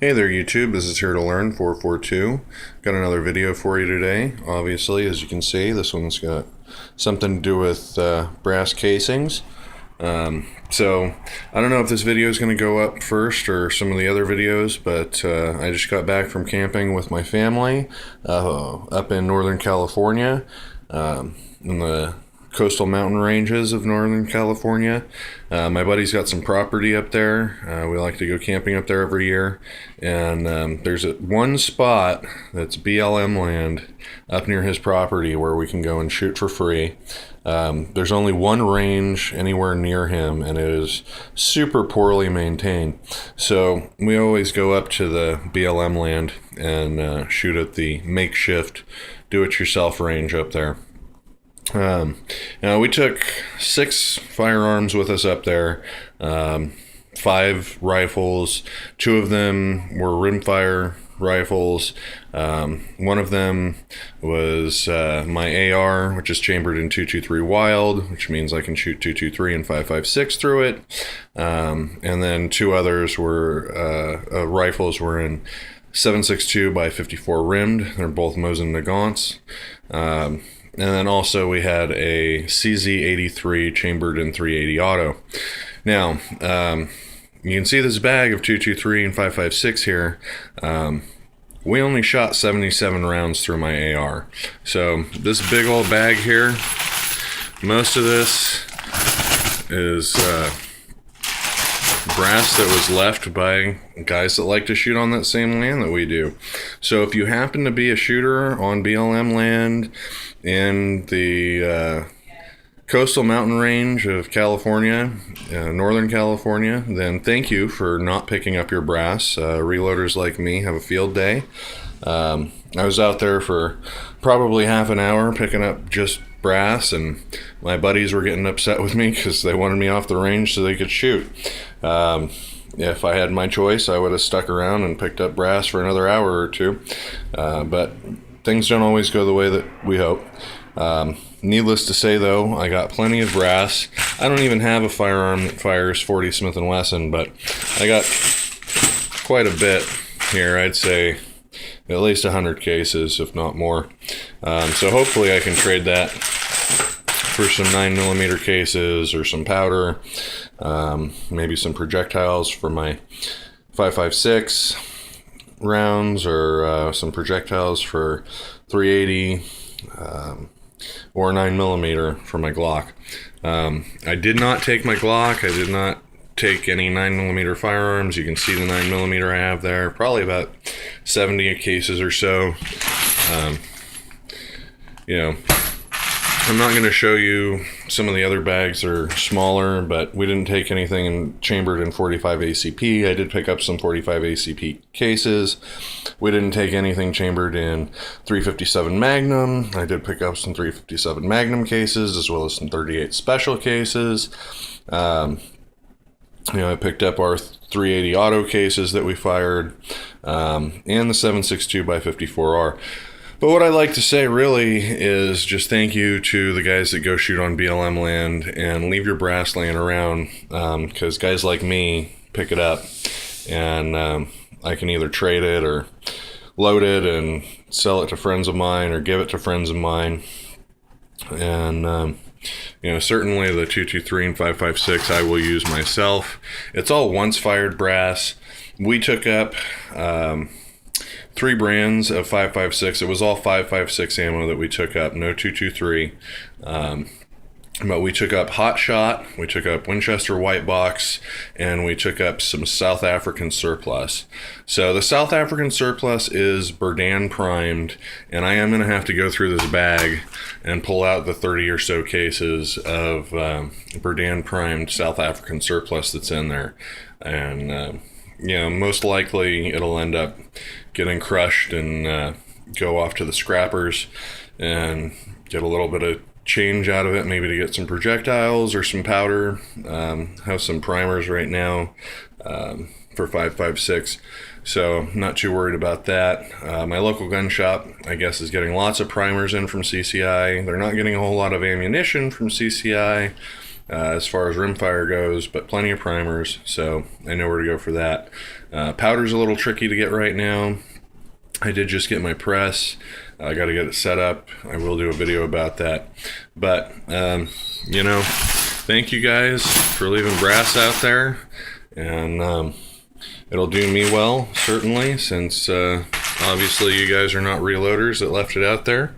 Hey there YouTube, this is Here to Learn 442. Got another video for you today. Obviously, as you can see, this one's got something to do with brass casings. So I don't know if this video is going to go up first or some of the other videos, but I just got back from camping with my family up in Northern California, in the coastal mountain ranges of Northern California. My buddy's got some property up there. We like to go camping up there every year, and there's one spot that's BLM land up near his property where we can go and shoot for free. There's only one range anywhere near him, and it is super poorly maintained. So we always go up to the BLM land and shoot at the makeshift do-it-yourself range up there. Now we took 6 firearms with us up there, 5 rifles. 2 of them were rimfire rifles. One of them was my AR, which is chambered in .223 Wild, which means I can shoot .223 and .556 through it. And then 2 others were rifles were in 7.62 by 54 rimmed. They're both Mosin Nagants. And then also we had a CZ83 chambered in .380 auto. Now, you can see this bag of .223 and .556 here. We only shot 77 rounds through my AR. So this big old bag here, most of this is brass that was left by guys that like to shoot on that same land that we do. So if you happen to be a shooter on BLM land in the coastal mountain range of California, Northern California, then thank you for not picking up your brass. Reloaders like me have a field day. I was out there for probably half an hour picking up just brass, and my buddies were getting upset with me because they wanted me off the range so they could shoot. If I had my choice, I would have stuck around and picked up brass for another hour or two, but things don't always go the way that we hope. Needless to say, though, I got plenty of brass. I don't even have a firearm that fires 40 Smith & Wesson, but I got quite a bit here. I'd say at least 100 cases, if not more. So hopefully I can trade that for some 9mm cases or some powder, maybe some projectiles for my 5.56 rounds, or some projectiles for .380 or 9mm for my Glock. I did not take my Glock. I did not take any 9mm firearms. You can see the 9mm I have there, probably about 70 cases or so. I'm not going to show you some of the other bags that are smaller, but we didn't take anything chambered in .45 ACP. I did pick up some .45 ACP cases. We didn't take anything chambered in .357 Magnum. I did pick up some .357 Magnum cases, as well as some .38 Special cases. I picked up our .380 auto cases that we fired, and the 7.62 by 54R. But what I like to say really is just thank you to the guys that go shoot on BLM land and leave your brass laying around, because guys like me pick it up, and I can either trade it or load it and sell it to friends of mine or give it to friends of mine. And certainly the .223 and 5.56 I will use myself. It's all once fired brass. We took up 3 brands of 5.56. It was all 5.56 ammo that we took up, no .223. But we took up Hot Shot, we took up Winchester White Box, and we took up some South African Surplus. So the South African Surplus is Berdan primed, and I am going to have to go through this bag and pull out the 30 or so cases of Berdan primed South African Surplus that's in there. And most likely it'll end up getting crushed and go off to the scrappers and get a little bit of change out of it, maybe to get some projectiles or some powder. Have some primers right now for 5.56, so not too worried about that. My local gun shop, I guess, is getting lots of primers in from CCI. They're not getting a whole lot of ammunition from CCI, as far as rimfire goes, but plenty of primers, so I know where to go for that. Powder's a little tricky to get right now. I did just get my press. I got to get it set up. I will do a video about that. But, you know, thank you guys for leaving brass out there. And it'll do me well, certainly, since obviously you guys are not reloaders that left it out there.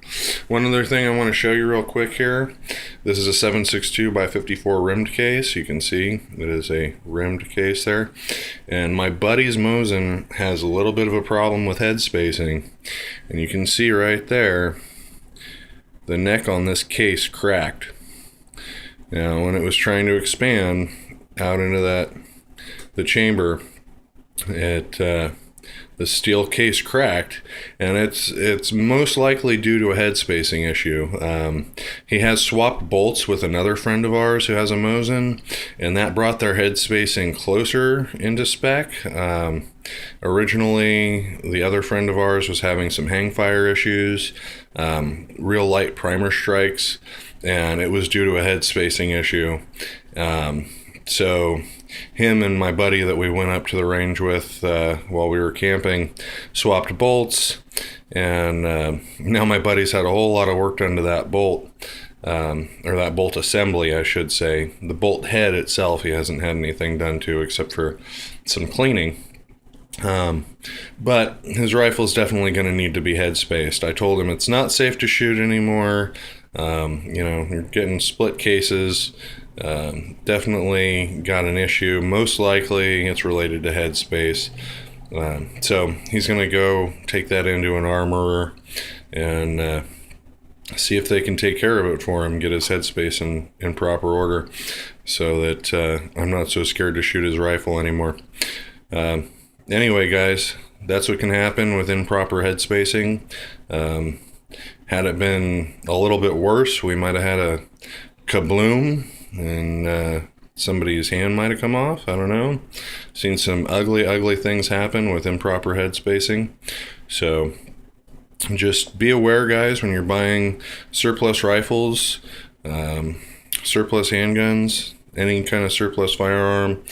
One other thing I want to show you real quick here. This is a 7.62 by 54 rimmed case. You can see it is a rimmed case there. And my buddy's Mosin has a little bit of a problem with head spacing. And you can see right there, the neck on this case cracked. Now, when it was trying to expand out into the chamber, the steel case cracked, and it's most likely due to a head spacing issue. He has swapped bolts with another friend of ours who has a Mosin, and that brought their head spacing closer into spec. Originally, the other friend of ours was having some hang fire issues, real light primer strikes, and it was due to a head spacing issue. So him and my buddy that we went up to the range with while we were camping swapped bolts, and now my buddy's had a whole lot of work done to that bolt, or that bolt assembly, I should say. The bolt head itself, he hasn't had anything done to except for some cleaning. But his rifle's definitely going to need to be head spaced. I told him it's not safe to shoot anymore. You know, you're getting split cases. Definitely got an issue. Most likely it's related to head space. So he's going to go take that into an armorer and see if they can take care of it for him, get his head space in proper order, so that I'm not so scared to shoot his rifle anymore. Anyway, guys, that's what can happen with improper head spacing. Had it been a little bit worse, we might have had a kabloom, and somebody's hand might have come off. I don't know. Seen some ugly things happen with improper head spacing. So just be aware, guys, when you're buying surplus rifles, surplus handguns, any kind of surplus firearm.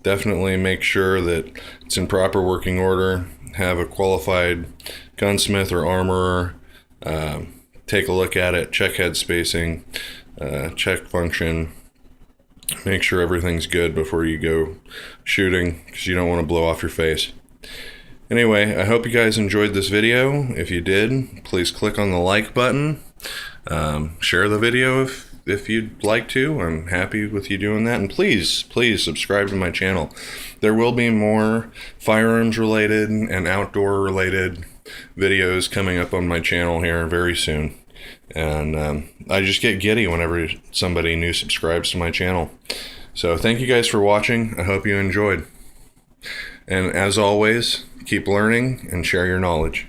Definitely make sure that it's in proper working order. Have a qualified gunsmith or armorer take a look at it, check head spacing, check function, make sure everything's good before you go shooting, because you don't want to blow off your face. Anyway, I hope you guys enjoyed this video. If you did, please click on the like button. Share the video if you'd like to. I'm happy with you doing that. And please subscribe to my channel. There will be more firearms related and outdoor related videos coming up on my channel here very soon. And I just get giddy whenever somebody new subscribes to my channel. So thank you guys for watching. I hope you enjoyed. And as always, keep learning and share your knowledge.